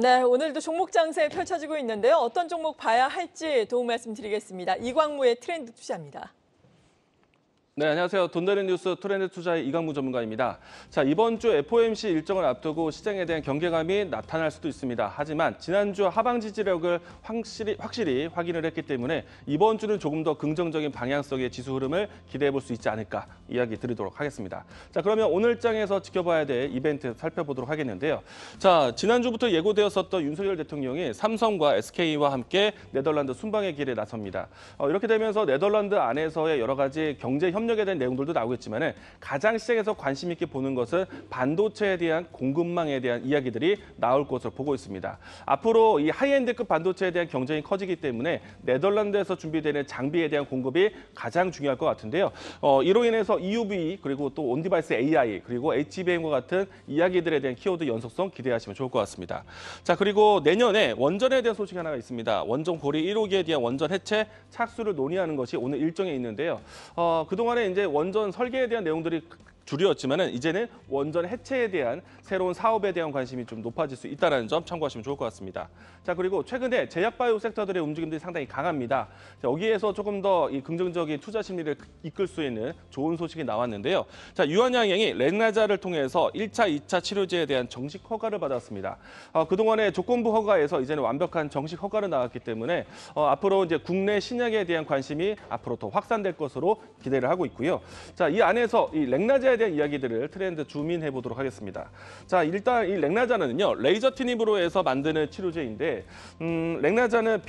네, 오늘도 종목 장세 펼쳐지고 있는데요. 어떤 종목 봐야 할지 도움 말씀드리겠습니다. 이광무의 트렌드 투자입니다. 네, 안녕하세요. 돈되는 뉴스 트렌드 투자의 이광무 전문가입니다. 자, 이번 주 FOMC 일정을 앞두고 시장에 대한 경계감이 나타날 수도 있습니다. 하지만 지난주 하방 지지력을 확실히 확인을 했기 때문에 이번 주는 조금 더 긍정적인 방향성의 지수 흐름을 기대해 볼 수 있지 않을까 이야기 드리도록 하겠습니다. 자, 그러면 오늘 장에서 지켜봐야 될 이벤트 살펴보도록 하겠는데요. 자, 지난주부터 예고되었었던 윤석열 대통령이 삼성과 SK와 함께 네덜란드 순방의 길에 나섭니다. 이렇게 되면서 네덜란드 안에서의 여러 가지 경제 협력에 대한 내용들도 나오겠지만 가장 시장에서 관심 있게 보는 것은 반도체에 대한 공급망에 대한 이야기들이 나올 것으로 보고 있습니다. 앞으로 이 하이엔드급 반도체에 대한 경쟁이 커지기 때문에 네덜란드에서 준비되는 장비에 대한 공급이 가장 중요할 것 같은데요. 이로 인해서 EUV 그리고 또 온디바이스 AI 그리고 HBM과 같은 이야기들에 대한 키워드 연속성 기대하시면 좋을 것 같습니다. 자, 그리고 내년에 원전에 대한 소식 하나가 있습니다. 원전 고리 1호기에 대한 원전 해체 착수를 논의하는 것이 오늘 일정에 있는데요. 그동안에 이제 원전 설계에 대한 내용들이 줄이었지만은 이제는 원전 해체에 대한 새로운 사업에 대한 관심이 좀 높아질 수 있다는 점 참고하시면 좋을 것 같습니다. 자, 그리고 최근에 제약바이오 섹터들의 움직임들이 상당히 강합니다. 자, 여기에서 조금 더 이 긍정적인 투자 심리를 이끌 수 있는 좋은 소식이 나왔는데요. 자, 유한양행이 렉나자를 통해서 1차, 2차 치료제에 대한 정식 허가를 받았습니다. 그동안에 조건부 허가에서 이제는 완벽한 정식 허가를 나왔기 때문에 앞으로 이제 국내 신약에 대한 관심이 앞으로 더 확산될 것으로 기대를 하고 있고요. 자, 이 안에서 이 렉나자에 대한 이야기들을 트렌드 줌인해 보도록 하겠습니다. 자, 일단 이 렉나자는요, 레이저 티닙으로 해서 만드는 치료제인데, 렉나자는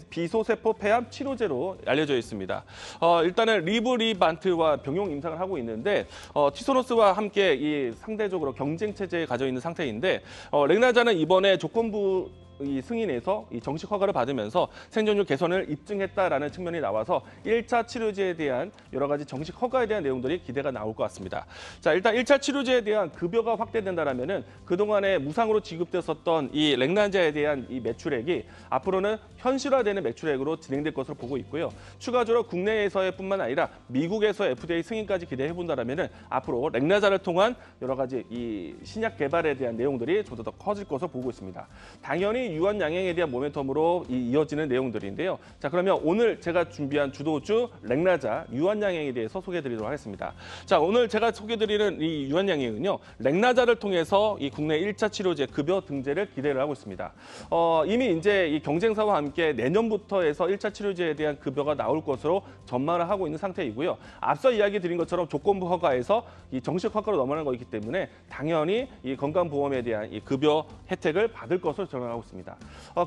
비소세포 폐암 치료제로 알려져 있습니다. 일단은 리브리반트와 병용 임상을 하고 있는데, 티소노스와 함께 이 상대적으로 경쟁 체제에 가져 있는 상태인데, 렉나자는 이번에 조건부 이 승인에서 이 정식 허가를 받으면서 생존율 개선을 입증했다라는 측면이 나와서 1차 치료제에 대한 여러 가지 정식 허가에 대한 내용들이 기대가 나올 것 같습니다. 자, 일단 1차 치료제에 대한 급여가 확대된다라면은 그동안에 무상으로 지급됐었던 이 렉나자에 대한 이 매출액이 앞으로는 현실화되는 매출액으로 진행될 것으로 보고 있고요. 추가적으로 국내에서의 뿐만 아니라 미국에서 FDA 승인까지 기대해 본다라면은 앞으로 렉나자를 통한 여러 가지 이 신약 개발에 대한 내용들이 좀 더 커질 것으로 보고 있습니다. 당연히 유한양행에 대한 모멘텀으로 이어지는 내용들인데요. 자, 그러면 오늘 제가 준비한 주도주 렉나자 유한양행에 대해서 소개해드리도록 하겠습니다. 자, 오늘 제가 소개해드리는 이 유한양행은요, 렉나자를 통해서 이 국내 1차 치료제 급여 등재를 기대를 하고 있습니다. 이미 이제 이 경쟁사와 함께 내년부터 해서 1차 치료제에 대한 급여가 나올 것으로 전망을 하고 있는 상태이고요. 앞서 이야기 드린 것처럼 조건부 허가에서 이 정식 허가로 넘어가는 거기 때문에 당연히 이 건강보험에 대한 이 급여 혜택을 받을 것으로 전망하고 있습니다.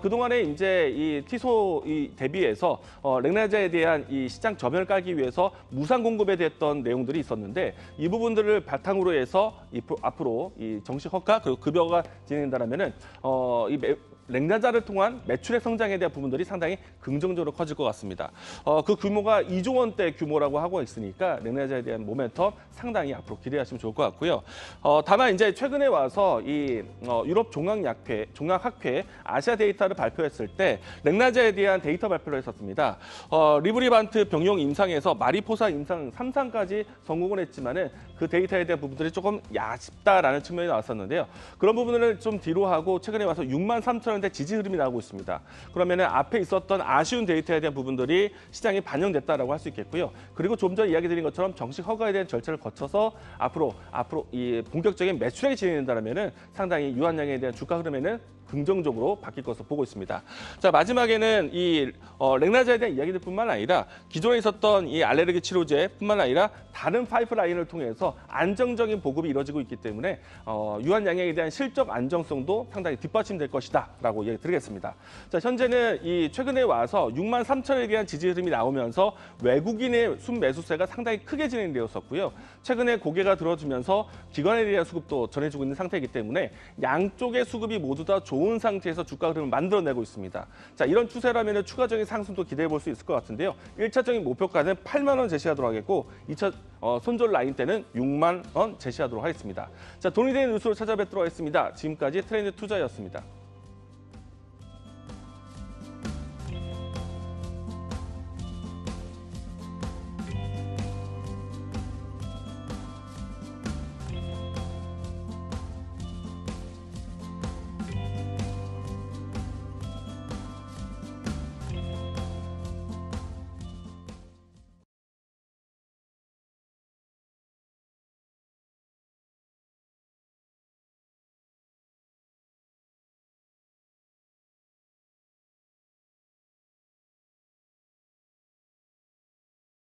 그동안에 이제 이 티소 대비해서 렉나자에 대한 이 시장 저변을 깔기 위해서 무상 공급에 됐던 내용들이 있었는데 이 부분들을 바탕으로 해서 앞으로 이 정식 허가 그리고 급여가 진행된다면은 렉나자를 통한 매출액 성장에 대한 부분들이 상당히 긍정적으로 커질 것 같습니다. 그 규모가 2조 원대 규모라고 하고 있으니까 렉나자에 대한 모멘텀 상당히 앞으로 기대하시면 좋을 것 같고요. 다만 이제 최근에 와서 이 유럽 종합학회 아시아 데이터를 발표했을 때 렉나자에 대한 데이터 발표를 했었습니다. 리브리반트 병용 임상에서 마리포사 임상 3상까지 성공을 했지만은 그 데이터에 대한 부분들이 조금 아쉽다라는 측면이 나왔었는데요. 그런 부분을 좀 뒤로 하고 최근에 와서 63,000원대 지지 흐름이 나오고 있습니다. 그러면은 앞에 있었던 아쉬운 데이터에 대한 부분들이 시장에 반영됐다라고 할 수 있겠고요. 그리고 좀 전 이야기 드린 것처럼 정식 허가에 대한 절차를 거쳐서 앞으로 이 본격적인 매출액이 진행된다면은 상당히 유한양에 대한 주가 흐름에는 긍정적으로 바뀔 것으로 보고 있습니다. 자, 마지막에는 이 렉나자에 대한 이야기들뿐만 아니라 기존에 있었던 이 알레르기 치료제뿐만 아니라 다른 파이프라인을 통해서 안정적인 보급이 이루어지고 있기 때문에 유한양행에 대한 실적 안정성도 상당히 뒷받침될 것이다라고 얘기 드리겠습니다. 자, 현재는 이 최근에 와서 63,000원에 대한 지지 흐름이 나오면서 외국인의 순매수세가 상당히 크게 진행되었었고요. 최근에 고개가 들어주면서 기관에 대한 수급도 전해주고 있는 상태이기 때문에 양쪽의 수급이 모두 다 좋은 상태에서 주가 흐름을 만들어내고 있습니다. 자, 이런 추세라면 추가적인 상승도 기대해 볼 수 있을 것 같은데요. 1차적인 목표가는 8만 원 제시하도록 하겠고 2차 손절 라인 때는 6만 원 제시하도록 하겠습니다. 자, 돈이 되는 뉴스로 찾아뵙도록 하겠습니다. 지금까지 트렌드 투자였습니다.